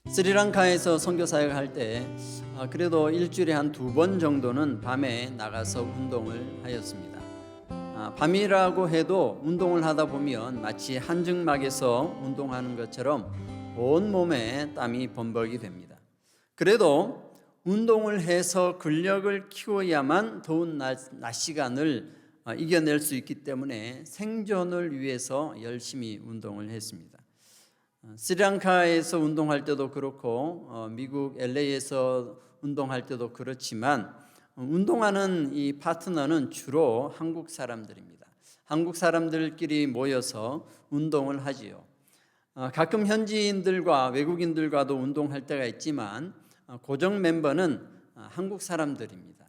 스리랑카에서 선교 사역할 때 그래도 일주일에 한 2번 정도는 밤에 나가서 운동을 하였습니다. 밤이라고 해도 운동을 하다 보면 마치 한증막에서 운동하는 것처럼 온 몸에 땀이 범벅이 됩니다. 그래도 운동을 해서 근력을 키워야만 더운 낮 시간을 이겨낼 수 있기 때문에 생존을 위해서 열심히 운동을 했습니다. 스리랑카에서 운동할 때도 그렇고 미국 LA에서 운동할 때도 그렇지만 운동하는 이 파트너는 주로 한국 사람들입니다. 한국 사람들끼리 모여서 운동을 하지요. 가끔 현지인들과 외국인들과도 운동할 때가 있지만 고정 멤버는 한국 사람들입니다.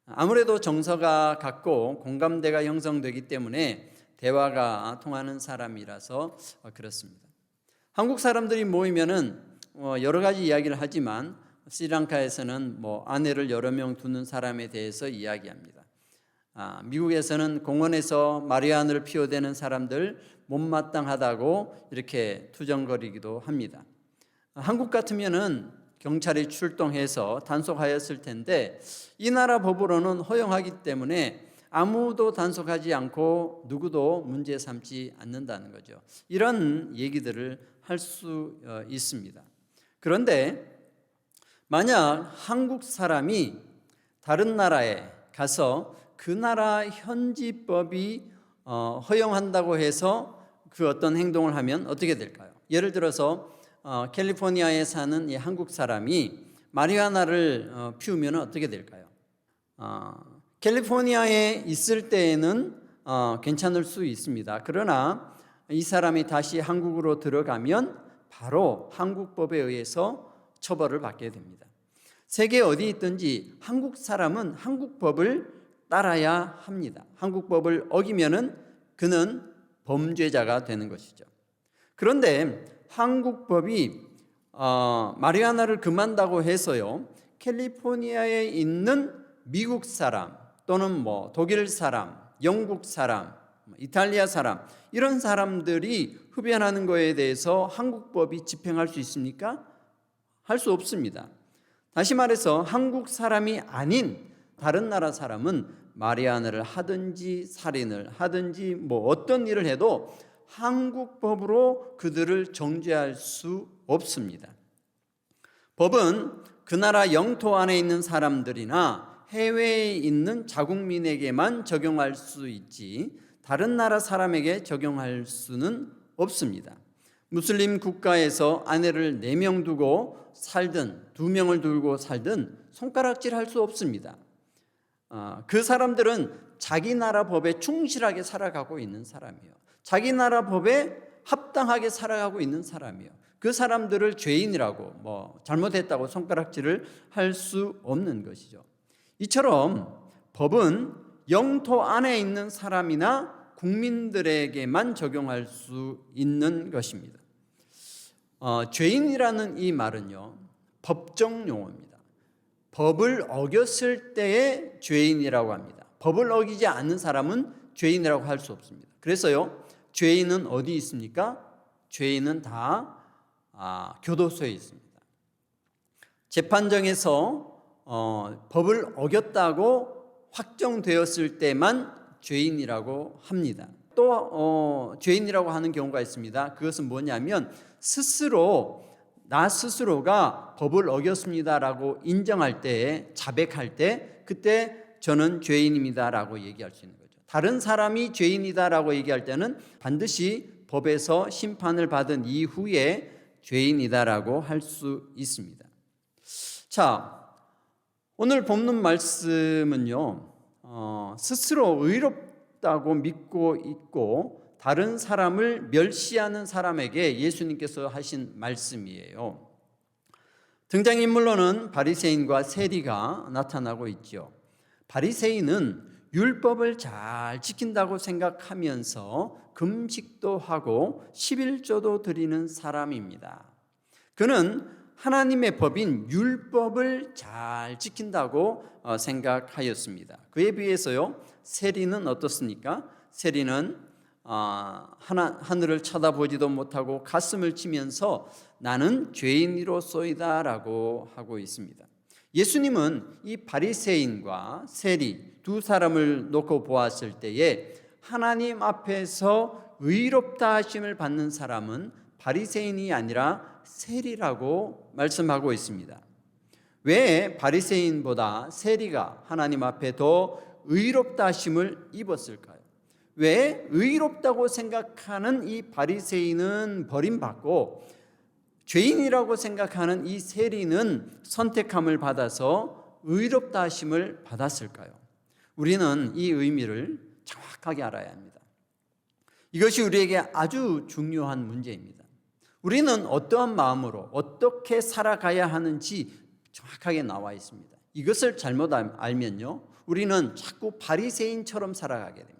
아무래도 정서가 같고 공감대가 형성되기 때문에 대화가 통하는 사람이라서 그렇습니다. 한국 사람들이 모이면은 여러 가지 이야기를 하지만 스리랑카에서는 아내를 여러 명 두는 사람에 대해서 이야기합니다. 미국에서는 공원에서 마리화나를 피워대는 사람들 못마땅하다고 이렇게 투정거리기도 합니다. 한국 같으면은 경찰이 출동해서 단속하였을 텐데 이 나라 법으로는 허용하기 때문에 아무도 단속하지 않고 누구도 문제 삼지 않는다는 거죠. 이런 얘기들을 할 수 있습니다. 그런데 만약 한국 사람이 다른 나라에 가서 그 나라 현지법이 허용한다고 해서 그 어떤 행동을 하면 어떻게 될까요? 예를 들어서 캘리포니아에 사는 이 한국 사람이 마리화나를 피우면 어떻게 될까요? 캘리포니아에 있을 때에는 괜찮을 수 있습니다. 그러나 이 사람이 다시 한국으로 들어가면 바로 한국법에 의해서 처벌을 받게 됩니다. 세계 어디 있든지 한국 사람은 한국법을 따라야 합니다. 한국법을 어기면은 그는 범죄자가 되는 것이죠. 그런데 한국법이 마리화나를 금한다고 해서요, 캘리포니아에 있는 미국 사람 또는 독일 사람, 영국 사람, 이탈리아 사람 이런 사람들이 흡연하는 것에 대해서 한국법이 집행할 수 있습니까? 할 수 없습니다. 다시 말해서 한국 사람이 아닌 다른 나라 사람은 마리화나를 하든지 살인을 하든지 어떤 일을 해도 한국법으로 그들을 정죄할 수 없습니다. 법은 그 나라 영토 안에 있는 사람들이나 해외에 있는 자국민에게만 적용할 수 있지 다른 나라 사람에게 적용할 수는 없습니다. 무슬림 국가에서 아내를 4명 두고 살든 2명을 두고 살든 손가락질 할 수 없습니다. 그 사람들은 자기 나라 법에 충실하게 살아가고 있는 사람이에요. 자기 나라 법에 합당하게 살아가고 있는 사람이에요. 그 사람들을 죄인이라고 잘못했다고 손가락질을 할 수 없는 것이죠. 이처럼 법은 영토 안에 있는 사람이나 국민들에게만 적용할 수 있는 것입니다. 죄인이라는 이 말은요, 법정 용어입니다. 법을 어겼을 때의 죄인이라고 합니다. 법을 어기지 않는 사람은 죄인이라고 할 수 없습니다. 그래서요, 죄인은 어디 있습니까? 죄인은 다 교도소에 있습니다. 재판정에서 법을 어겼다고 확정되었을 때만 죄인이라고 합니다. 또 죄인이라고 하는 경우가 있습니다. 그것은 뭐냐면 나 스스로가 법을 어겼습니다라고 인정할 때, 자백할 때 그때 저는 죄인입니다라고 얘기할 수 있는 거죠. 다른 사람이 죄인이다라고 얘기할 때는 반드시 법에서 심판을 받은 이후에 죄인이다라고 할 수 있습니다. 자, 오늘 본문 말씀은요, 스스로 의롭다고 믿고 있고 다른 사람을 멸시하는 사람에게 예수님께서 하신 말씀이에요. 등장인물로는 바리새인과 세리가 나타나고 있죠. 바리새인은 율법을 잘 지킨다고 생각하면서 금식도 하고 11조도 드리는 사람입니다. 그는 하나님의 법인 율법을 잘 지킨다고 생각하였습니다. 그에 비해서요, 세리는 어떻습니까? 세리는 하늘을 쳐다보지도 못하고 가슴을 치면서 나는 죄인이로소이다라고 하고 있습니다. 예수님은 이 바리새인과 세리 두 사람을 놓고 보았을 때에 하나님 앞에서 의롭다 하심을 받는 사람은 바리새인이 아니라 세리라고 말씀하고 있습니다. 왜 바리새인보다 세리가 하나님 앞에 더 의롭다 하심을 입었을까요? 왜 의롭다고 생각하는 이 바리새인은 버림받고 죄인이라고 생각하는 이 세리는 선택함을 받아서 의롭다 하심을 받았을까요? 우리는 이 의미를 정확하게 알아야 합니다. 이것이 우리에게 아주 중요한 문제입니다. 우리는 어떠한 마음으로 어떻게 살아가야 하는지 정확하게 나와 있습니다. 이것을 잘못 알면요, 우리는 자꾸 바리새인처럼 살아가게 됩니다.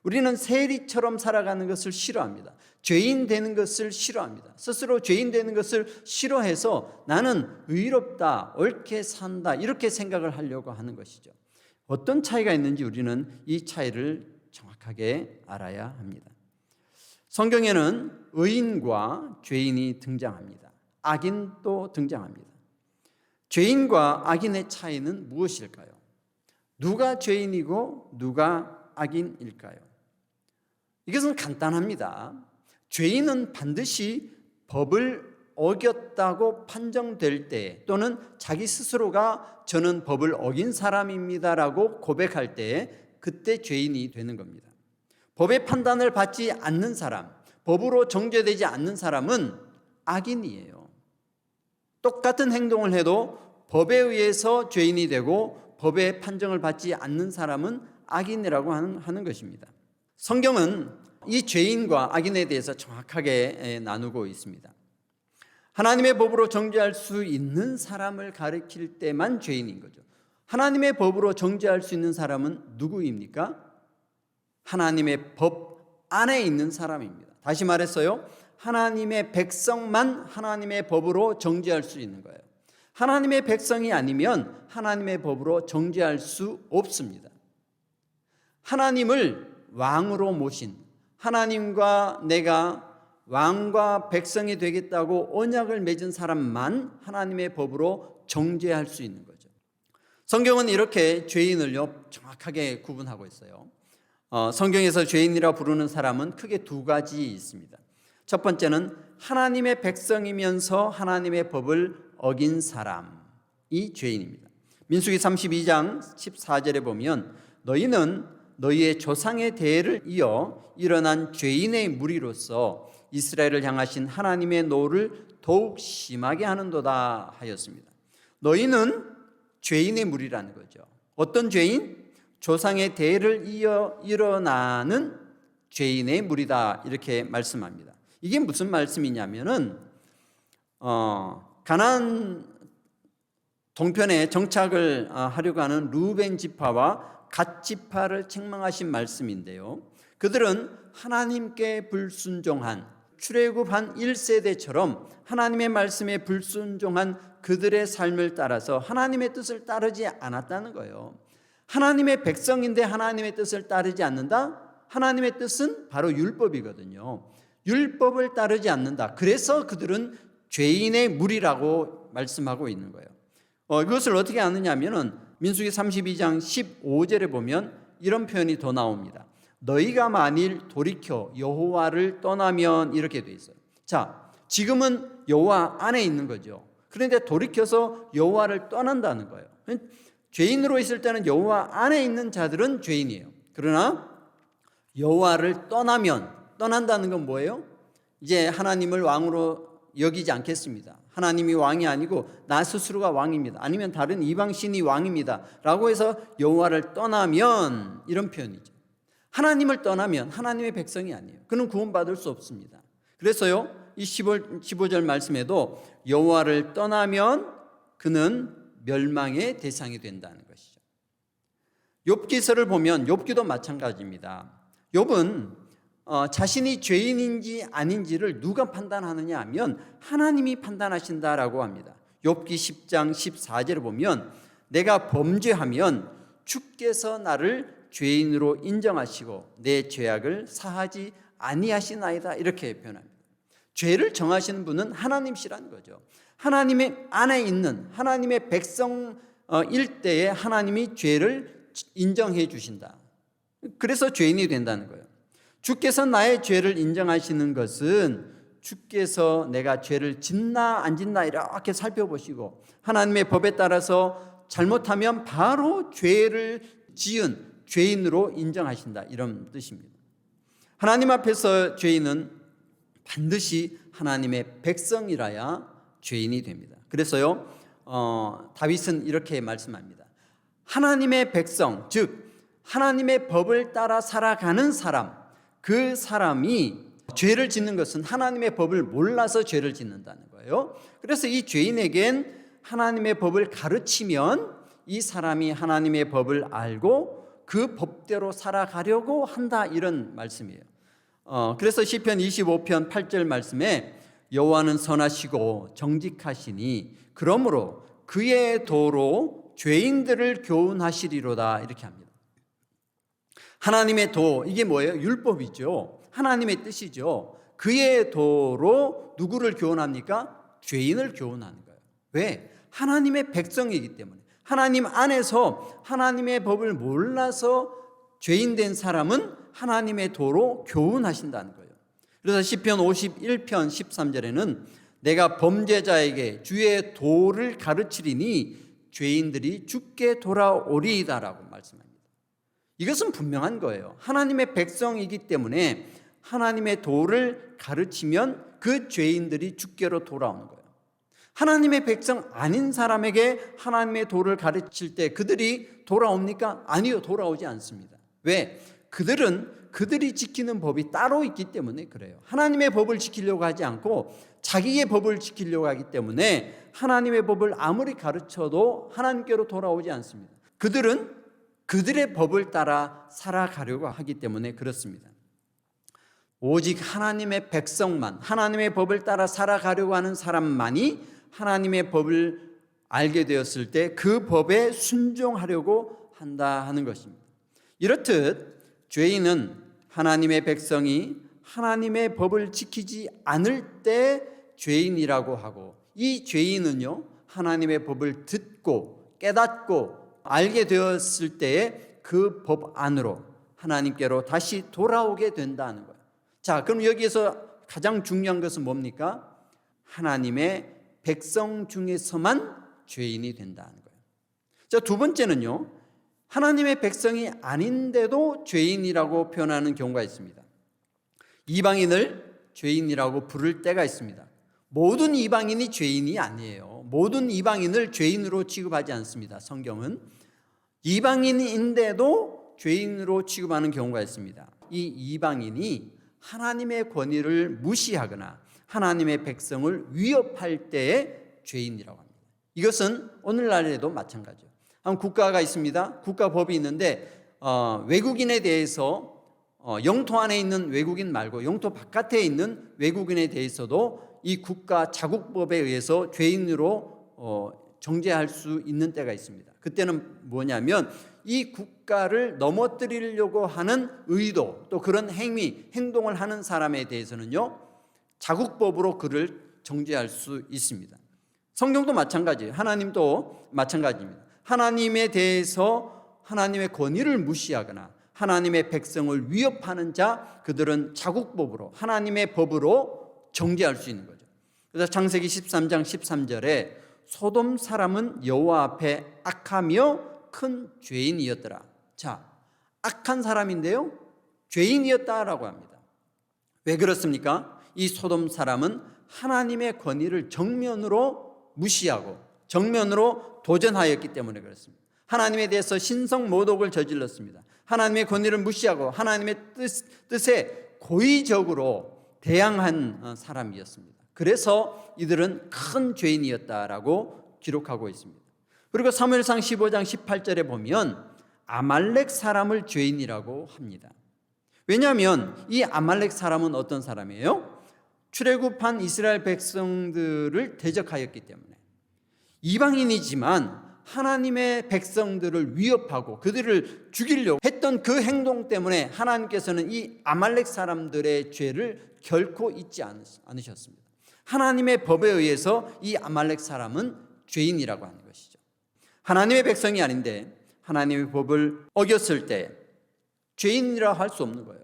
우리는 세리처럼 살아가는 것을 싫어합니다. 죄인 되는 것을 싫어합니다. 스스로 죄인 되는 것을 싫어해서 나는 의롭다, 옳게 산다 이렇게 생각을 하려고 하는 것이죠. 어떤 차이가 있는지 우리는 이 차이를 정확하게 알아야 합니다. 성경에는 의인과 죄인이 등장합니다. 악인도 등장합니다. 죄인과 악인의 차이는 무엇일까요? 누가 죄인이고 누가 악인일까요? 이것은 간단합니다. 죄인은 반드시 법을 어겼다고 판정될 때, 또는 자기 스스로가 저는 법을 어긴 사람입니다라고 고백할 때 그때 죄인이 되는 겁니다. 법의 판단을 받지 않는 사람, 법으로 정죄되지 않는 사람은 악인이에요. 똑같은 행동을 해도 법에 의해서 죄인이 되고 법의 판정을 받지 않는 사람은 악인이라고 하는 것입니다. 성경은 이 죄인과 악인에 대해서 정확하게 나누고 있습니다. 하나님의 법으로 정죄할 수 있는 사람을 가리킬 때만 죄인인 거죠. 하나님의 법으로 정죄할 수 있는 사람은 누구입니까? 하나님의 법 안에 있는 사람입니다. 다시 말했어요. 하나님의 백성만 하나님의 법으로 정죄할 수 있는 거예요. 하나님의 백성이 아니면 하나님의 법으로 정죄할 수 없습니다. 하나님을 왕으로 모신, 하나님과 내가 왕과 백성이 되겠다고 언약을 맺은 사람만 하나님의 법으로 정죄할 수 있는 거죠. 성경은 이렇게 죄인을요 정확하게 구분하고 있어요. 성경에서 죄인이라 부르는 사람은 크게 두 가지 있습니다. 첫 번째는 하나님의 백성이면서 하나님의 법을 어긴 사람이 죄인입니다. 민수기 32장 14절에 보면 너희는 너희의 조상의 대를 이어 일어난 죄인의 무리로서 이스라엘을 향하신 하나님의 노를 더욱 심하게 하는도다 하였습니다. 너희는 죄인의 무리라는 거죠. 어떤 죄인? 조상의 대를 이어 일어나는 죄인의 무리다 이렇게 말씀합니다. 이게 무슨 말씀이냐면은 가나안 동편에 정착을 하려고 하는 루벤 지파와 갓 지파를 책망하신 말씀인데요. 그들은 하나님께 불순종한 출애굽한 1세대처럼 하나님의 말씀에 불순종한 그들의 삶을 따라서 하나님의 뜻을 따르지 않았다는 거예요. 하나님의 백성인데 하나님의 뜻을 따르지 않는다? 하나님의 뜻은 바로 율법이거든요. 율법을 따르지 않는다. 그래서 그들은 죄인의 무리라고 말씀하고 있는 거예요. 이것을 어떻게 아느냐 하면은 민수기 32장 15절에 보면 이런 표현이 더 나옵니다. 너희가 만일 돌이켜 여호와를 떠나면 이렇게 돼 있어요. 자, 지금은 여호와 안에 있는 거죠. 그런데 돌이켜서 여호와를 떠난다는 거예요. 죄인으로 있을 때는 여호와 안에 있는 자들은 죄인이에요. 그러나 여호와를 떠난다는 건 뭐예요? 이제 하나님을 왕으로 여기지 않겠습니다. 하나님이 왕이 아니고 나 스스로가 왕입니다. 아니면 다른 이방신이 왕입니다. 라고 해서 여호와를 떠나면 이런 표현이죠. 하나님을 떠나면 하나님의 백성이 아니에요. 그는 구원받을 수 없습니다. 그래서요, 이 15절 말씀에도 여호와를 떠나면 그는 멸망의 대상이 된다는 것이죠. 욥기서를 보면 욥기도 마찬가지입니다. 욥은 자신이 죄인인지 아닌지를 누가 판단하느냐 하면 하나님이 판단하신다라고 합니다. 욥기 10장 14절을 보면 내가 범죄하면 주께서 나를 죄인으로 인정하시고 내 죄악을 사하지 아니하시나이다, 이렇게 표현합니다. 죄를 정하시는 분은 하나님이시라는 거죠. 하나님의 안에 있는 하나님의 백성일 때에 하나님이 죄를 인정해 주신다. 그래서 죄인이 된다는 거예요. 주께서 나의 죄를 인정하시는 것은 주께서 내가 죄를 짓나 안 짓나 이렇게 살펴보시고 하나님의 법에 따라서 잘못하면 바로 죄를 지은 죄인으로 인정하신다, 이런 뜻입니다. 하나님 앞에서 죄인은 반드시 하나님의 백성이라야 죄인이 됩니다. 그래서요, 다윗은 이렇게 말씀합니다. 하나님의 백성, 즉 하나님의 법을 따라 살아가는 사람, 그 사람이 죄를 짓는 것은 하나님의 법을 몰라서 죄를 짓는다는 거예요. 그래서 이 죄인에겐 하나님의 법을 가르치면 이 사람이 하나님의 법을 알고 그 법대로 살아가려고 한다, 이런 말씀이에요. 그래서 시편 25편 8절 말씀에 여호와는 선하시고 정직하시니 그러므로 그의 도로 죄인들을 교훈하시리로다, 이렇게 합니다. 하나님의 도, 이게 뭐예요? 율법이죠. 하나님의 뜻이죠. 그의 도로 누구를 교훈합니까? 죄인을 교훈하는 거예요. 왜? 하나님의 백성이기 때문에. 하나님 안에서 하나님의 법을 몰라서 죄인 된 사람은 하나님의 도로 교훈하신다는 거예요. 그래서 시편 51편 13절에는 내가 범죄자에게 주의 도를 가르치리니 죄인들이 주께 돌아오리이다라고 말씀합니다. 이것은 분명한 거예요. 하나님의 백성이기 때문에 하나님의 도를 가르치면 그 죄인들이 주께로 돌아오는 거예요. 하나님의 백성 아닌 사람에게 하나님의 도를 가르칠 때 그들이 돌아옵니까? 아니요, 돌아오지 않습니다. 왜? 그들이 지키는 법이 따로 있기 때문에 그래요. 하나님의 법을 지키려고 하지 않고 자기의 법을 지키려고 하기 때문에 하나님의 법을 아무리 가르쳐도 하나님께로 돌아오지 않습니다. 그들은 그들의 법을 따라 살아가려고 하기 때문에 그렇습니다. 오직 하나님의 백성만, 하나님의 법을 따라 살아가려고 하는 사람만이 하나님의 법을 알게 되었을 때 그 법에 순종하려고 한다 하는 것입니다. 이렇듯 죄인은 하나님의 백성이 하나님의 법을 지키지 않을 때 죄인이라고 하고, 이 죄인은요 하나님의 법을 듣고 깨닫고 알게 되었을 때에 그 법 안으로 하나님께로 다시 돌아오게 된다는 거예요. 자, 그럼 여기에서 가장 중요한 것은 뭡니까? 하나님의 백성 중에서만 죄인이 된다는 거예요. 자, 두 번째는요, 하나님의 백성이 아닌데도 죄인이라고 표현하는 경우가 있습니다. 이방인을 죄인이라고 부를 때가 있습니다. 모든 이방인이 죄인이 아니에요. 모든 이방인을 죄인으로 취급하지 않습니다. 성경은 이방인인데도 죄인으로 취급하는 경우가 있습니다. 이 이방인이 하나님의 권위를 무시하거나 하나님의 백성을 위협할 때의 죄인이라고 합니다. 이것은 오늘날에도 마찬가지예요. 한 국가가 있습니다. 국가법이 있는데 외국인에 대해서 영토 안에 있는 외국인 말고 영토 바깥에 있는 외국인에 대해서도 이 국가 자국법에 의해서 죄인으로 정죄할 수 있는 때가 있습니다. 그때는 뭐냐면 이 국가를 넘어뜨리려고 하는 의도, 또 그런 행동을 하는 사람에 대해서는요 자국법으로 그를 정죄할 수 있습니다. 성경도 마찬가지예요. 하나님도 마찬가지입니다. 하나님에 대해서 하나님의 권위를 무시하거나 하나님의 백성을 위협하는 자, 그들은 자국법으로 하나님의 법으로 정죄할 수 있는 거죠. 그래서 창세기 13장 13절에 소돔 사람은 여호와 앞에 악하며 큰 죄인이었더라. 자, 악한 사람인데요 죄인이었다라고 합니다. 왜 그렇습니까? 이 소돔 사람은 하나님의 권위를 정면으로 무시하고 정면으로 도전하였기 때문에 그렇습니다. 하나님에 대해서 신성 모독을 저질렀습니다. 하나님의 권위를 무시하고 하나님의 뜻에 고의적으로 대항한 사람이었습니다. 그래서 이들은 큰 죄인이었다라고 기록하고 있습니다. 그리고 사무엘상 15장 18절에 보면 아말렉 사람을 죄인이라고 합니다. 왜냐하면 이 아말렉 사람은 어떤 사람이에요? 출애굽한 이스라엘 백성들을 대적하였기 때문에 이방인이지만 하나님의 백성들을 위협하고 그들을 죽이려고 했던 그 행동 때문에 하나님께서는 이 아말렉 사람들의 죄를 결코 잊지 않으셨습니다. 하나님의 법에 의해서 이 아말렉 사람은 죄인이라고 하는 것이죠. 하나님의 백성이 아닌데 하나님의 법을 어겼을 때 죄인이라 할 수 없는 거예요.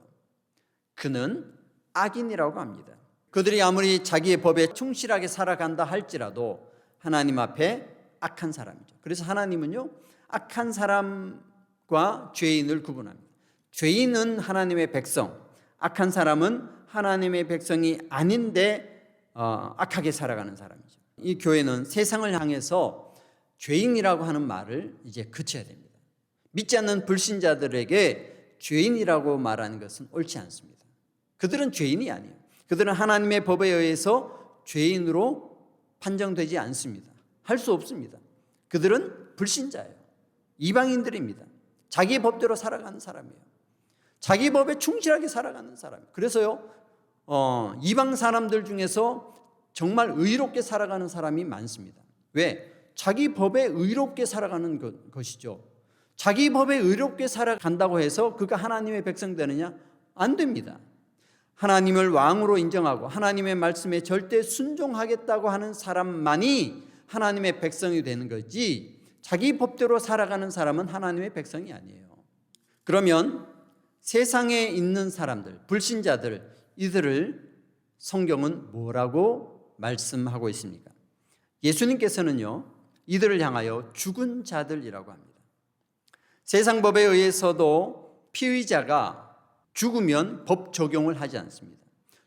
그는 악인이라고 합니다. 그들이 아무리 자기의 법에 충실하게 살아간다 할지라도 하나님 앞에 악한 사람이죠. 그래서 하나님은요, 악한 사람과 죄인을 구분합니다. 죄인은 하나님의 백성, 악한 사람은 하나님의 백성이 아닌데 악하게 살아가는 사람이죠. 이 교회는 세상을 향해서 죄인이라고 하는 말을 이제 그쳐야 됩니다. 믿지 않는 불신자들에게 죄인이라고 말하는 것은 옳지 않습니다. 그들은 죄인이 아니에요. 그들은 하나님의 법에 의해서 죄인으로 판정되지 않습니다. 할 수 없습니다. 그들은 불신자예요. 이방인들입니다. 자기 법대로 살아가는 사람이에요. 자기 법에 충실하게 살아가는 사람이에요. 그래서요, 이방 사람들 중에서 정말 의롭게 살아가는 사람이 많습니다. 왜? 자기 법에 의롭게 살아가는 것이죠. 자기 법에 의롭게 살아간다고 해서 그가 하나님의 백성 되느냐? 안 됩니다. 하나님을 왕으로 인정하고 하나님의 말씀에 절대 순종하겠다고 하는 사람만이 하나님의 백성이 되는 거지, 자기 법대로 살아가는 사람은 하나님의 백성이 아니에요. 그러면 세상에 있는 사람들, 불신자들, 이들을 성경은 뭐라고 말씀하고 있습니까? 예수님께서는요, 이들을 향하여 죽은 자들이라고 합니다. 세상 법에 의해서도 피의자가 죽으면 법 적용을 하지 않습니다.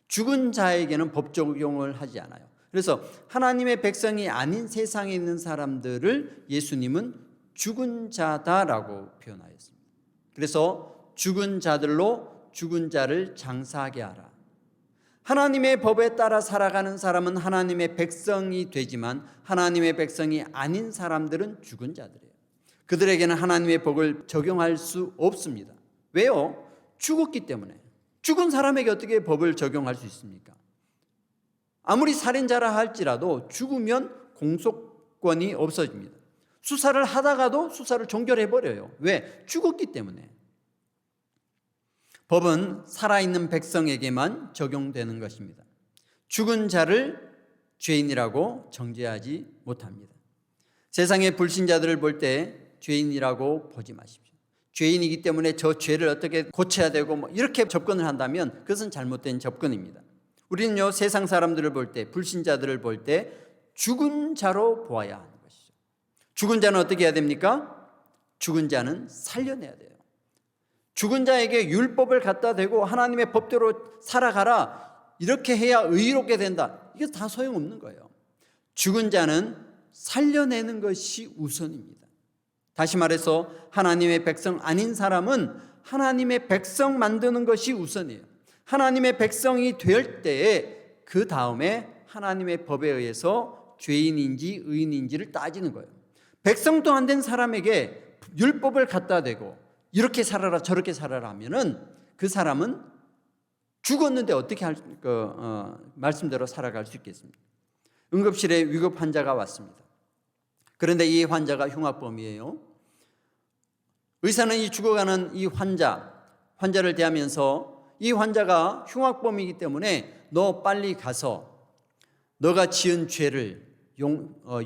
죽은 자에게는 법 적용을 하지 않아요. 그래서 하나님의 백성이 아닌 세상에 있는 사람들을 예수님은 죽은 자다라고 표현하였습니다. 그래서 죽은 자들로 죽은 자를 장사하게 하라. 하나님의 법에 따라 살아가는 사람은 하나님의 백성이 되지만 하나님의 백성이 아닌 사람들은 죽은 자들이에요. 그들에게는 하나님의 법을 적용할 수 없습니다. 왜요? 죽었기 때문에. 죽은 사람에게 어떻게 법을 적용할 수 있습니까? 아무리 살인자라 할지라도 죽으면 공소권이 없어집니다. 수사를 하다가도 수사를 종결해버려요. 왜? 죽었기 때문에. 법은 살아있는 백성에게만 적용되는 것입니다. 죽은 자를 죄인이라고 정죄하지 못합니다. 세상의 불신자들을 볼 때 죄인이라고 보지 마십시오. 죄인이기 때문에 저 죄를 어떻게 고쳐야 되고 이렇게 접근을 한다면 그것은 잘못된 접근입니다. 우리는요, 세상 사람들을 볼 때, 불신자들을 볼 때 죽은 자로 보아야 하는 것이죠. 죽은 자는 어떻게 해야 됩니까? 죽은 자는 살려내야 돼요. 죽은 자에게 율법을 갖다 대고 하나님의 법대로 살아가라, 이렇게 해야 의롭게 된다, 이게 다 소용없는 거예요. 죽은 자는 살려내는 것이 우선입니다. 다시 말해서 하나님의 백성 아닌 사람은 하나님의 백성 만드는 것이 우선이에요. 하나님의 백성이 될 때에 그 다음에 하나님의 법에 의해서 죄인인지 의인인지를 따지는 거예요. 백성도 안 된 사람에게 율법을 갖다 대고 이렇게 살아라 저렇게 살아라 하면은 그 사람은 죽었는데 어떻게 말씀대로 살아갈 수 있겠습니까? 응급실에 위급 환자가 왔습니다. 그런데 이 환자가 흉악범이에요. 의사는 이 죽어가는 이 환자를 대하면서 이 환자가 흉악범이기 때문에 너 빨리 가서 너가 지은 죄를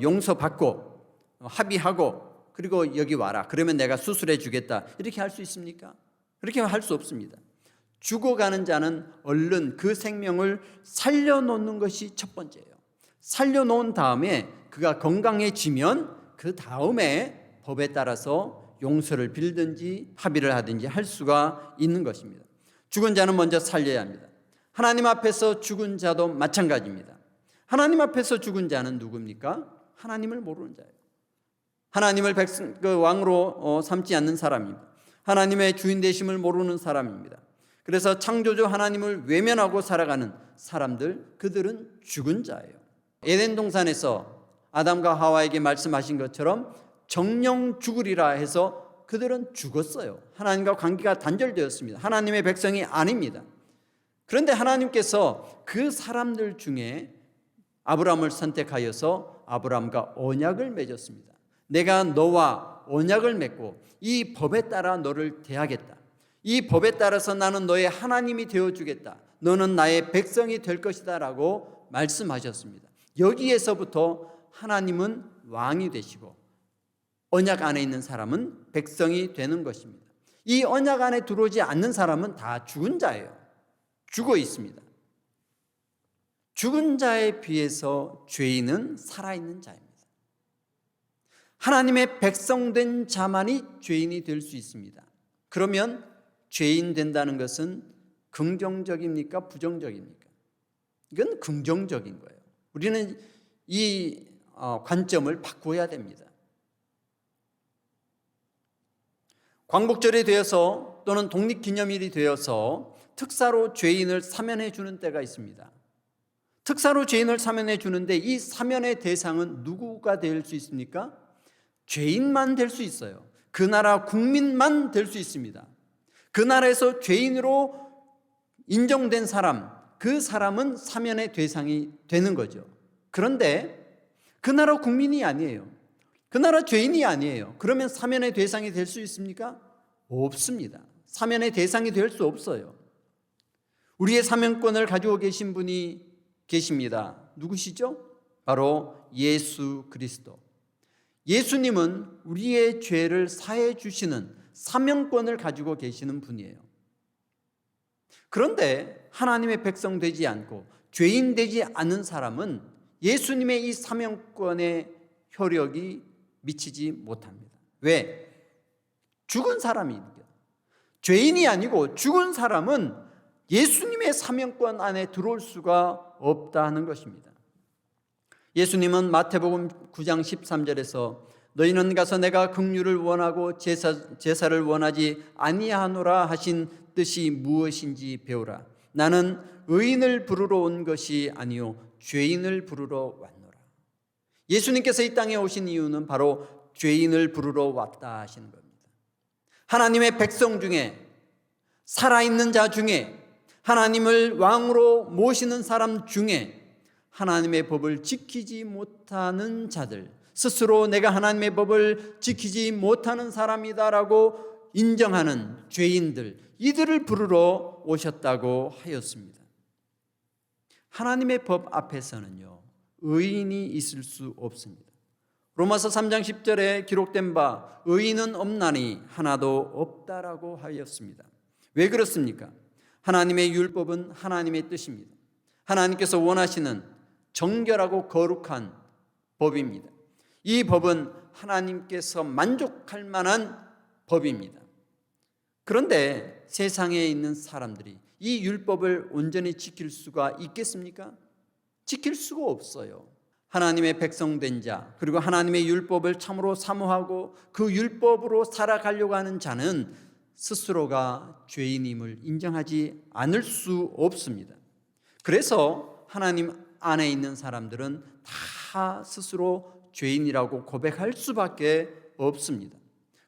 용서받고 합의하고 그리고 여기 와라. 그러면 내가 수술해 주겠다. 이렇게 할 수 있습니까? 그렇게 할 수 없습니다. 죽어가는 자는 얼른 그 생명을 살려놓는 것이 첫 번째예요. 살려놓은 다음에 그가 건강해지면 그 다음에 법에 따라서 용서를 빌든지 합의를 하든지 할 수가 있는 것입니다. 죽은 자는 먼저 살려야 합니다. 하나님 앞에서 죽은 자도 마찬가지입니다. 하나님 앞에서 죽은 자는 누굽니까? 하나님을 모르는 자예요. 하나님을 왕으로 삼지 않는 사람입니다. 하나님의 주인 되심을 모르는 사람입니다. 그래서 창조주 하나님을 외면하고 살아가는 사람들, 그들은 죽은 자예요. 에덴 동산에서 아담과 하와에게 말씀하신 것처럼 정령 죽으리라 해서 그들은 죽었어요. 하나님과 관계가 단절되었습니다. 하나님의 백성이 아닙니다. 그런데 하나님께서 그 사람들 중에 아브라함을 선택하여서 아브라함과 언약을 맺었습니다. 내가 너와 언약을 맺고 이 법에 따라 너를 대하겠다. 이 법에 따라서 나는 너의 하나님이 되어주겠다. 너는 나의 백성이 될 것이다 라고 말씀하셨습니다. 여기에서부터 하나님은 왕이 되시고 언약 안에 있는 사람은 백성이 되는 것입니다. 이 언약 안에 들어오지 않는 사람은 다 죽은 자예요. 죽어 있습니다. 죽은 자에 비해서 죄인은 살아있는 자입니다. 하나님의 백성된 자만이 죄인이 될 수 있습니다. 그러면 죄인 된다는 것은 긍정적입니까? 부정적입니까? 이건 긍정적인 거예요. 우리는 이 관점을 바꾸어야 됩니다. 광복절이 되어서 또는 독립기념일이 되어서 특사로 죄인을 사면해 주는 때가 있습니다. 특사로 죄인을 사면해 주는데 이 사면의 대상은 누구가 될 수 있습니까? 죄인만 될 수 있어요. 그 나라 국민만 될 수 있습니다. 그 나라에서 죄인으로 인정된 사람, 그 사람은 사면의 대상이 되는 거죠. 그런데 그 나라 국민이 아니에요. 그 나라 죄인이 아니에요. 그러면 사면의 대상이 될 수 있습니까? 없습니다. 사면의 대상이 될 수 없어요. 우리의 사면권을 가지고 계신 분이 계십니다. 누구시죠? 바로 예수 그리스도. 예수님은 우리의 죄를 사해 주시는 사면권을 가지고 계시는 분이에요. 그런데 하나님의 백성 되지 않고 죄인 되지 않은 사람은 예수님의 이 사면권의 효력이 미치지 못합니다. 왜? 죽은 사람이니까. 죄인이 아니고 죽은 사람은 예수님의 사면권 안에 들어올 수가 없다는 것입니다. 예수님은 마태복음 9장 13절에서 너희는 가서 내가 긍휼을 원하고 제사를 원하지 아니하노라 하신 뜻이 무엇인지 배우라. 나는 의인을 부르러 온 것이 아니요 죄인을 부르러 왔노라. 예수님께서 이 땅에 오신 이유는 바로 죄인을 부르러 왔다 하시는 겁니다. 하나님의 백성 중에 살아있는 자 중에 하나님을 왕으로 모시는 사람 중에 하나님의 법을 지키지 못하는 자들, 스스로 내가 하나님의 법을 지키지 못하는 사람이다라고 인정하는 죄인들, 이들을 부르러 오셨다고 하였습니다. 하나님의 법 앞에서는요, 의인이 있을 수 없습니다. 로마서 3장 10절에 기록된 바 의인은 없나니 하나도 없다라고 하였습니다. 왜 그렇습니까? 하나님의 율법은 하나님의 뜻입니다. 하나님께서 원하시는 정결하고 거룩한 법입니다. 이 법은 하나님께서 만족할 만한 법입니다. 그런데 세상에 있는 사람들이 이 율법을 온전히 지킬 수가 있겠습니까? 지킬 수가 없어요. 하나님의 백성된 자, 그리고 하나님의 율법을 참으로 사모하고 그 율법으로 살아가려고 하는 자는 스스로가 죄인임을 인정하지 않을 수 없습니다. 그래서 하나님 안에 있는 사람들은 다 스스로 죄인이라고 고백할 수밖에 없습니다.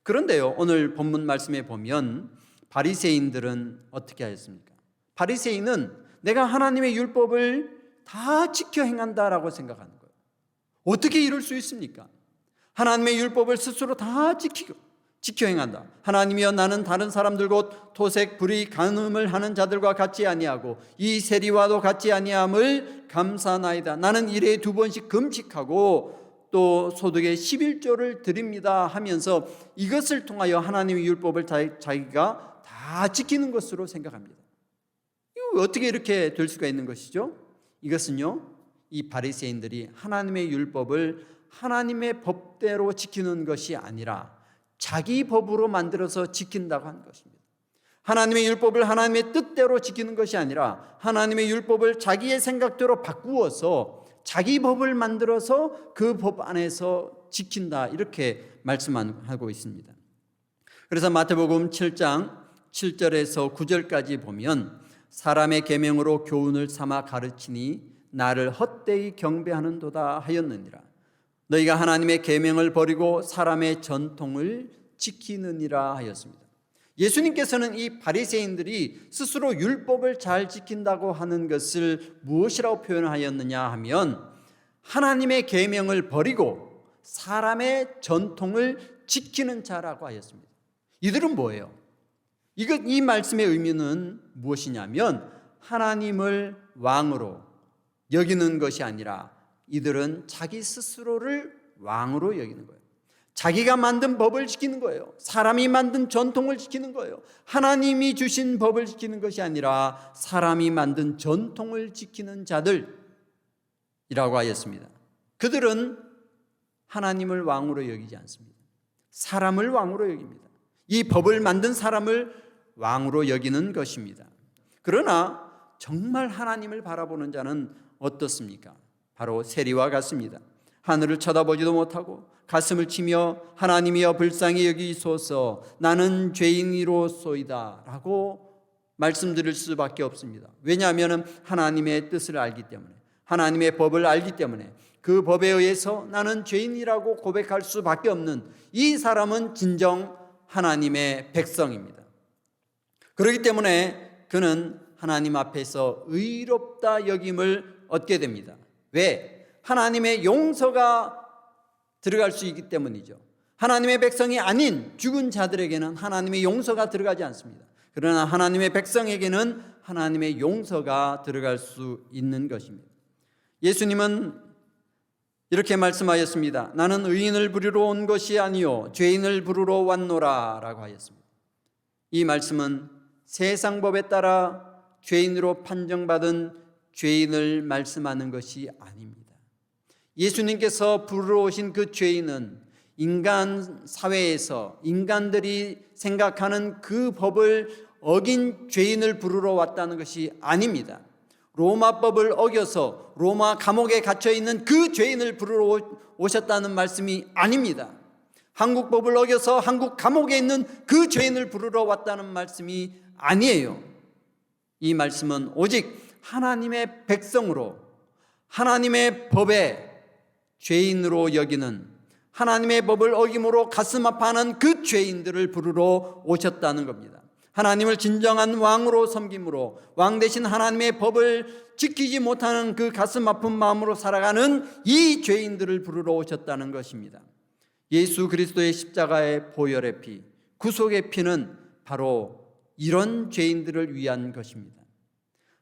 그런데요, 오늘 본문 말씀에 보면 바리새인들은 어떻게 하였습니까? 바리새인은 내가 하나님의 율법을 다 지켜 행한다라고 생각하는 거예요. 어떻게 이럴 수 있습니까? 하나님의 율법을 스스로 다 지켜 행한다. 하나님이여 나는 다른 사람들 곧 토색, 불의, 간음을 하는 자들과 같지 아니하고 이 세리와도 같지 아니함을 감사나이다. 나는 일에 2번씩 금식하고 또 소득의 11조를 드립니다 하면서 이것을 통하여 하나님의 율법을 자기가 다 지키는 것으로 생각합니다. 이거 어떻게 이렇게 될 수가 있는 것이죠? 이것은요, 이 바리새인들이 하나님의 율법을 하나님의 법대로 지키는 것이 아니라 자기 법으로 만들어서 지킨다고 하는 것입니다. 하나님의 율법을 하나님의 뜻대로 지키는 것이 아니라 하나님의 율법을 자기의 생각대로 바꾸어서 자기 법을 만들어서 그 법 안에서 지킨다, 이렇게 말씀하고 있습니다. 그래서 마태복음 7장 7절에서 9절까지 보면 사람의 계명으로 교훈을 삼아 가르치니 나를 헛되이 경배하는도다 하였느니라. 너희가 하나님의 계명을 버리고 사람의 전통을 지키느니라 하였습니다. 예수님께서는 이 바리새인들이 스스로 율법을 잘 지킨다고 하는 것을 무엇이라고 표현하였느냐 하면 하나님의 계명을 버리고 사람의 전통을 지키는 자라고 하였습니다. 이들은 뭐예요? 이 말씀의 의미는 무엇이냐면 하나님을 왕으로 여기는 것이 아니라 이들은 자기 스스로를 왕으로 여기는 거예요. 자기가 만든 법을 지키는 거예요. 사람이 만든 전통을 지키는 거예요. 하나님이 주신 법을 지키는 것이 아니라 사람이 만든 전통을 지키는 자들이라고 하였습니다. 그들은 하나님을 왕으로 여기지 않습니다. 사람을 왕으로 여깁니다. 이 법을 만든 사람을 왕으로 여기는 것입니다. 그러나 정말 하나님을 바라보는 자는 어떻습니까? 바로 세리와 같습니다. 하늘을 쳐다보지도 못하고 가슴을 치며 하나님이여 불쌍히 여기소서 나는 죄인이로소이다 라고 말씀드릴 수밖에 없습니다. 왜냐하면 하나님의 뜻을 알기 때문에, 하나님의 법을 알기 때문에 그 법에 의해서 나는 죄인이라고 고백할 수밖에 없는 이 사람은 진정 하나님의 백성입니다. 그렇기 때문에 그는 하나님 앞에서 의롭다 여김을 얻게 됩니다. 왜? 하나님의 용서가 들어갈 수 있기 때문이죠. 하나님의 백성이 아닌 죽은 자들에게는 하나님의 용서가 들어가지 않습니다. 그러나 하나님의 백성에게는 하나님의 용서가 들어갈 수 있는 것입니다. 예수님은 이렇게 말씀하였습니다. 나는 의인을 부르러 온 것이 아니요 죄인을 부르러 왔노라 라고 하였습니다. 이 말씀은 세상 법에 따라 죄인으로 판정받은 죄인을 말씀하는 것이 아닙니다. 예수님께서 부르러 오신 그 죄인은 인간 사회에서 인간들이 생각하는 그 법을 어긴 죄인을 부르러 왔다는 것이 아닙니다. 로마법을 어겨서 로마 감옥에 갇혀 있는 그 죄인을 부르러 오셨다는 말씀이 아닙니다. 한국법을 어겨서 한국 감옥에 있는 그 죄인을 부르러 왔다는 말씀이 아니에요. 이 말씀은 오직 하나님의 백성으로 하나님의 법에 죄인으로 여기는 하나님의 법을 어김으로 가슴 아파하는 그 죄인들을 부르러 오셨다는 겁니다. 하나님을 진정한 왕으로 섬김으로 왕 대신 하나님의 법을 지키지 못하는 그 가슴 아픈 마음으로 살아가는 이 죄인들을 부르러 오셨다는 것입니다. 예수 그리스도의 십자가의 보혈의 피, 구속의 피는 바로 이런 죄인들을 위한 것입니다.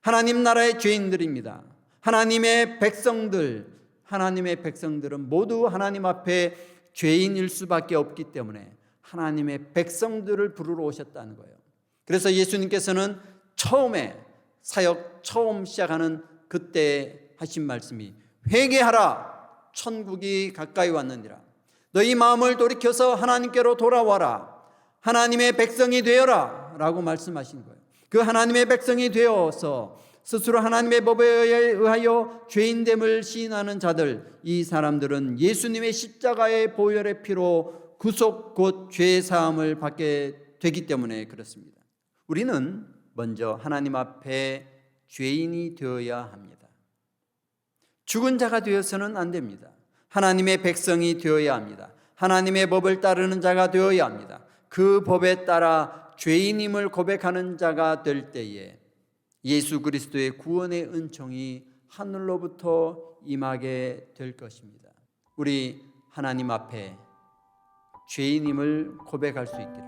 하나님 나라의 죄인들입니다. 하나님의 백성들은 모두 하나님 앞에 죄인일 수밖에 없기 때문에 하나님의 백성들을 부르러 오셨다는 거예요. 그래서 예수님께서는 사역 처음 시작하는 그때 하신 말씀이 회개하라 천국이 가까이 왔느니라. 너희 마음을 돌이켜서 하나님께로 돌아와라. 하나님의 백성이 되어라 라고 말씀하신 거예요. 그 하나님의 백성이 되어서 스스로 하나님의 법에 의하여 죄인됨을 시인하는 자들, 이 사람들은 예수님의 십자가의 보혈의 피로 구속 곧 죄사함을 받게 되기 때문에 그렇습니다. 우리는 먼저 하나님 앞에 죄인이 되어야 합니다. 죽은 자가 되어서는 안 됩니다. 하나님의 백성이 되어야 합니다. 하나님의 법을 따르는 자가 되어야 합니다. 그 법에 따라 죄인임을 고백하는 자가 될 때에 예수 그리스도의 구원의 은총이 하늘로부터 임하게 될 것입니다. 우리 하나님 앞에 죄인임을 고백할 수 있기를,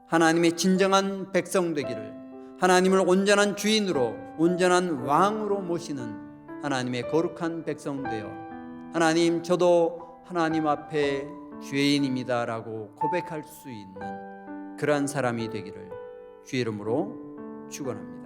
하나님의 진정한 백성 되기를, 하나님을 온전한 주인으로 온전한 왕으로 모시는 하나님의 거룩한 백성 되어 하나님 저도 하나님 앞에 죄인입니다 라고 고백할 수 있는 그러한 사람이 되기를 주의 이름으로 축원합니다.